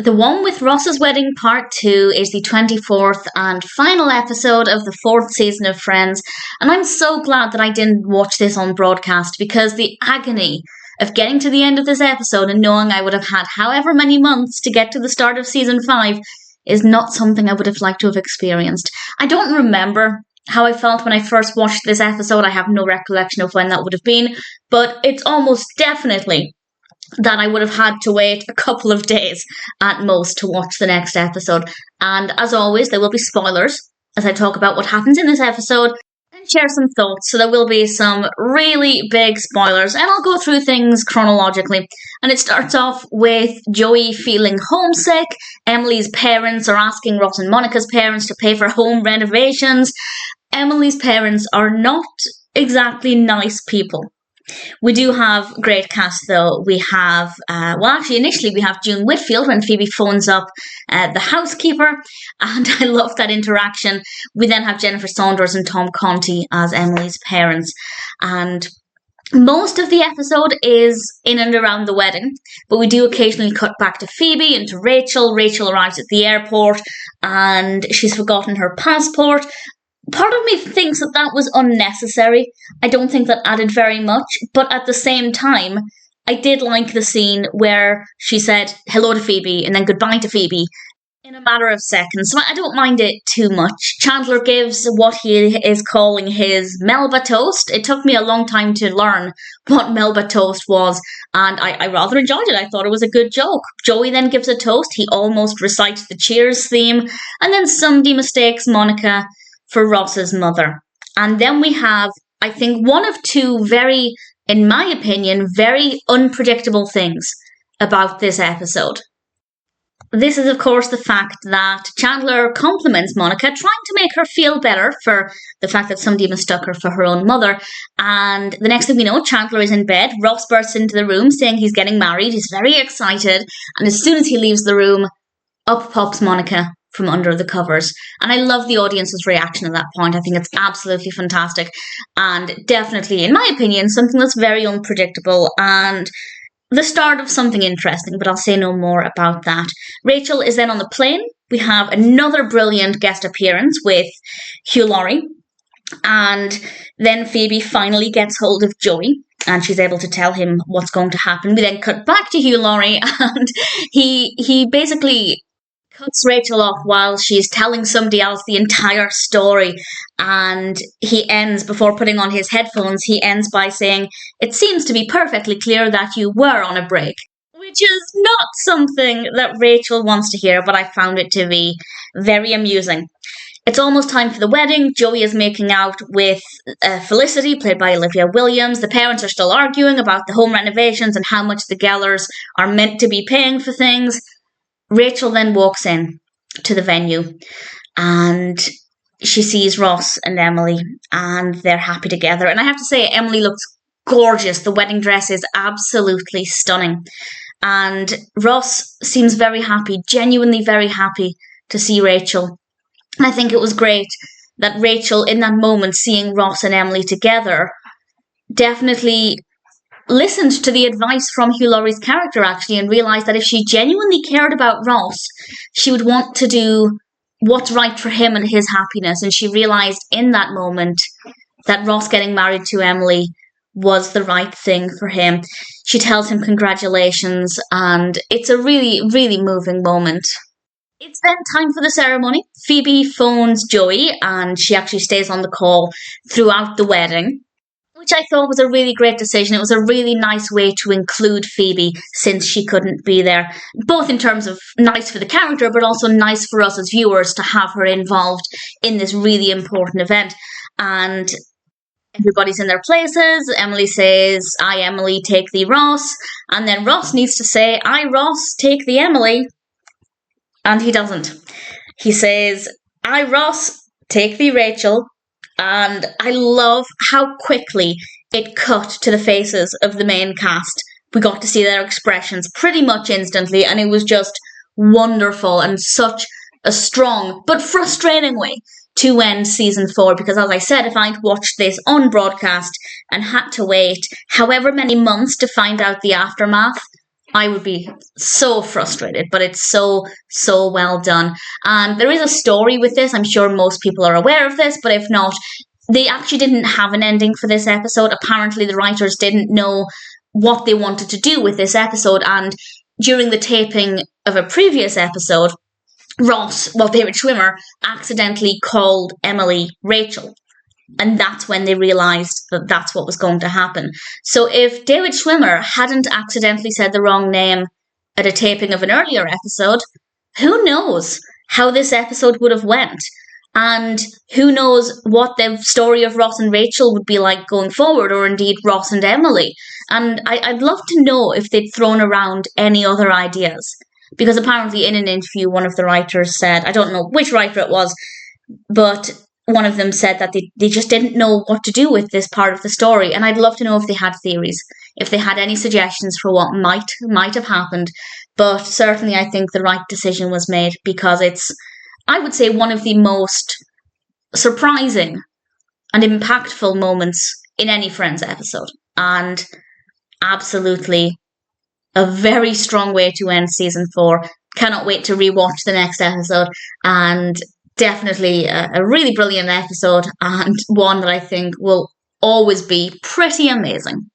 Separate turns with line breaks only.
The one with Ross's Wedding Part 2 is the 24th and final episode of the 4th season of Friends, and I'm so glad that I didn't watch this on broadcast, because the agony of getting to the end of this episode and knowing I would have had however many months to get to the start of season 5 is not something I would have liked to have experienced. I don't remember how I felt when I first watched this episode. I have no recollection of when that would have been, but it's almost definitely that I would have had to wait a couple of days at most to watch the next episode. And as always, there will be spoilers as I talk about what happens in this episode and share some thoughts. So there will be some really big spoilers, and I'll go through things chronologically. And it starts off with Joey feeling homesick. Emily's parents are asking Ross and Monica's parents to pay for home renovations. Emily's parents are not exactly nice people. We do have great cast though. We have, initially we have June Whitfield when Phoebe phones up the housekeeper, and I love that interaction. We then have Jennifer Saunders and Tom Conti as Emily's parents, and most of the episode is in and around the wedding, but we do occasionally cut back to Phoebe and to Rachel. Rachel arrives at the airport and she's forgotten her passport. Part of me thinks that that was unnecessary. I don't think that added very much, but at the same time, I did like the scene where she said hello to Phoebe and then goodbye to Phoebe in a matter of seconds, so I don't mind it too much. Chandler gives what he is calling his Melba toast. It took me a long time to learn what Melba toast was, and I rather enjoyed it. I thought it was a good joke. Joey then gives a toast. He almost recites the Cheers theme, and then somebody mistakes Monica for Ross's mother. And then we have, I think, one of two very, in my opinion, very unpredictable things about this episode. This is, of course, the fact that Chandler compliments Monica, trying to make her feel better for the fact that somebody mistook her for her own mother. And the next thing we know, Chandler is in bed. Ross bursts into the room saying he's getting married. He's very excited. And as soon as he leaves the room, up pops Monica from under the covers. And I love the audience's reaction at that point. I think it's absolutely fantastic. And definitely, in my opinion, something that's very unpredictable and the start of something interesting, but I'll say no more about that. Rachel is then on the plane. We have another brilliant guest appearance with Hugh Laurie. And then Phoebe finally gets hold of Joey and she's able to tell him what's going to happen. We then cut back to Hugh Laurie and he basically cuts Rachel off while she's telling somebody else the entire story, and he ends, before putting on his headphones, he ends by saying, "It seems to be perfectly clear that you were on a break," which is not something that Rachel wants to hear, but I found it to be very amusing. It's almost time for the wedding. Joey is making out with Felicity, played by Olivia Williams. The parents are still arguing about the home renovations and how much the Gellers are meant to be paying for things. Rachel then walks in to the venue and she sees Ross and Emily and they're happy together. And I have to say, Emily looks gorgeous. The wedding dress is absolutely stunning. And Ross seems very happy, genuinely very happy to see Rachel. And I think it was great that Rachel, in that moment, seeing Ross and Emily together, definitely listened to the advice from Hugh Laurie's character, actually, and realised that if she genuinely cared about Ross, she would want to do what's right for him and his happiness. And she realised in that moment that Ross getting married to Emily was the right thing for him. She tells him congratulations, and it's a really, really moving moment. It's then time for the ceremony. Phoebe phones Joey, and she actually stays on the call throughout the wedding, which I thought was a really great decision. It was a really nice way to include Phoebe since she couldn't be there, both in terms of nice for the character, but also nice for us as viewers to have her involved in this really important event. And everybody's in their places. Emily says, "I, Emily, take thee, Ross." And then Ross needs to say, "I, Ross, take thee, Emily." And he doesn't. He says, "I, Ross, take thee, Rachel." And I love how quickly it cut to the faces of the main cast. We got to see their expressions pretty much instantly, and it was just wonderful and such a strong but frustrating way to end season 4. Because as I said, if I'd watched this on broadcast and had to wait however many months to find out the aftermath, I would be so frustrated, but it's so, so well done. And there is a story with this. I'm sure most people are aware of this, but if not, they actually didn't have an ending for this episode. Apparently, the writers didn't know what they wanted to do with this episode. And during the taping of a previous episode, David Schwimmer accidentally called Emily Rachel. And that's when they realised that that's what was going to happen. So if David Schwimmer hadn't accidentally said the wrong name at a taping of an earlier episode, who knows how this episode would have went? And who knows what the story of Ross and Rachel would be like going forward, or indeed Ross and Emily. And I'd love to know if they'd thrown around any other ideas. Because apparently in an interview, one of the writers said, I don't know which writer it was, but one of them said that they just didn't know what to do with this part of the story. And I'd love to know if they had theories, if they had any suggestions for what might have happened. But certainly I think the right decision was made, because it's, I would say, one of the most surprising and impactful moments in any Friends episode. And absolutely a very strong way to end season 4. Cannot wait to rewatch the next episode. And definitely a really brilliant episode, and one that I think will always be pretty amazing.